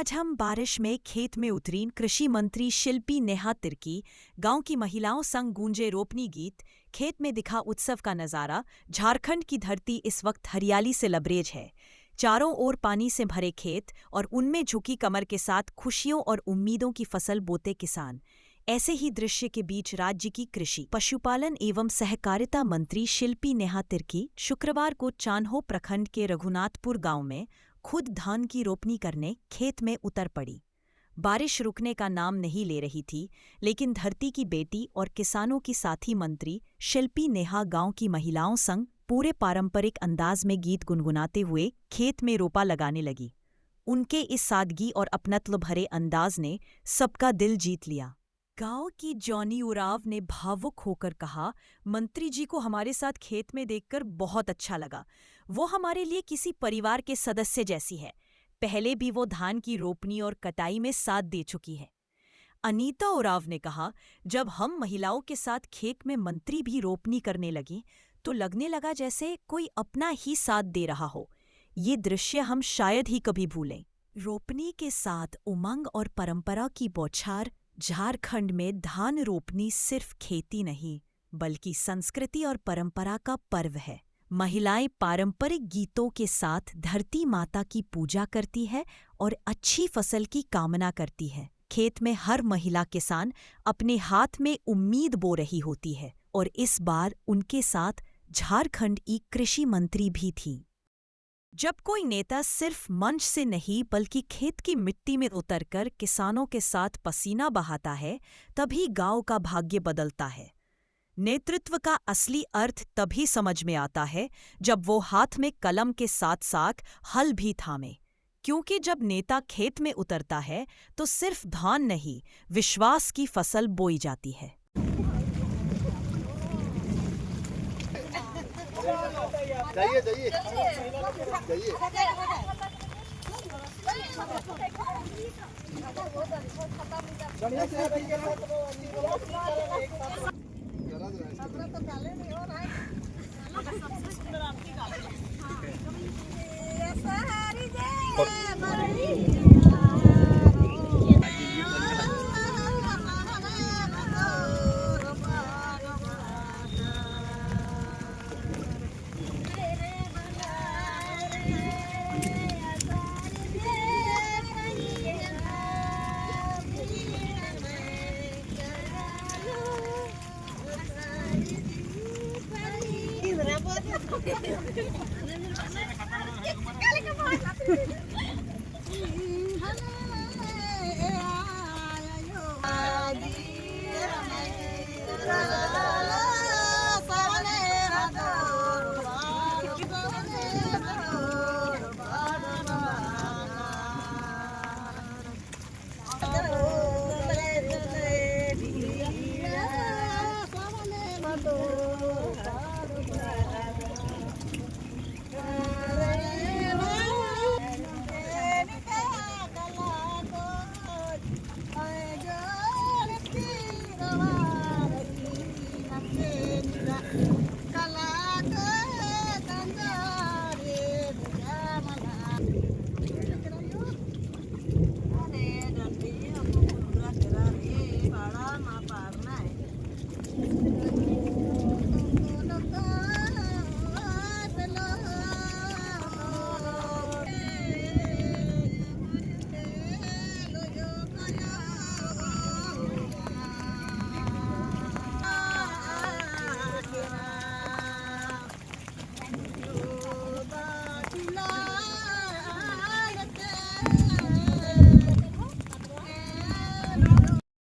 आज हम बारिश में खेत में उतरीं कृषि मंत्री शिल्पी नेहा तिर्की, गांव की महिलाओं संग गूंजे रोपनी गीत, खेत में दिखा उत्सव का नज़ारा। झारखंड की धरती इस वक्त हरियाली से लबरेज है। चारों ओर पानी से भरे खेत और उनमें झुकी कमर के साथ खुशियों और उम्मीदों की फसल बोते किसान। ऐसे ही दृश्य के बीच राज्य की कृषि, पशुपालन एवं सहकारिता मंत्री शिल्पी नेहा तिर्की शुक्रवार को चान्हो प्रखंड के रघुनाथपुर गांव में खुद धान की रोपनी करने खेत में उतर पड़ी। बारिश रुकने का नाम नहीं ले रही थी, लेकिन धरती की बेटी और किसानों की साथी मंत्री शिल्पी नेहा गांव की महिलाओं संग पूरे पारंपरिक अंदाज में गीत गुनगुनाते हुए खेत में रोपा लगाने लगी। उनके इस सादगी और अपनत्व भरे अंदाज ने सबका दिल जीत लिया। गांव की जॉनी उराव ने भावुक होकर कहा, मंत्री जी को हमारे साथ खेत में देखकर बहुत अच्छा लगा। वो हमारे लिए किसी परिवार के सदस्य जैसी है। पहले भी वो धान की रोपनी और कटाई में साथ दे चुकी है। अनीता उराव ने कहा, जब हम महिलाओं के साथ खेत में मंत्री भी रोपनी करने लगी तो लगने लगा जैसे कोई अपना ही साथ दे रहा हो। ये दृश्य हम शायद ही कभी भूलें। रोपनी के साथ उमंग और परंपरा की बौछार। झारखंड में धान रोपनी सिर्फ खेती नहीं, बल्कि संस्कृति और परंपरा का पर्व है। महिलाएं पारंपरिक गीतों के साथ धरती माता की पूजा करती है और अच्छी फसल की कामना करती है। खेत में हर महिला किसान अपने हाथ में उम्मीद बो रही होती है, और इस बार उनके साथ झारखंड की कृषि मंत्री भी थी। जब कोई नेता सिर्फ मंच से नहीं बल्कि खेत की मिट्टी में उतरकर किसानों के साथ पसीना बहाता है, तभी गांव का भाग्य बदलता है। नेतृत्व का असली अर्थ तभी समझ में आता है जब वो हाथ में कलम के साथ साथ हल भी थामे। क्योंकि जब नेता खेत में उतरता है तो सिर्फ धान नहीं, विश्वास की फसल बोई जाती है। जाइए जाइए जाइए। Ini berapa?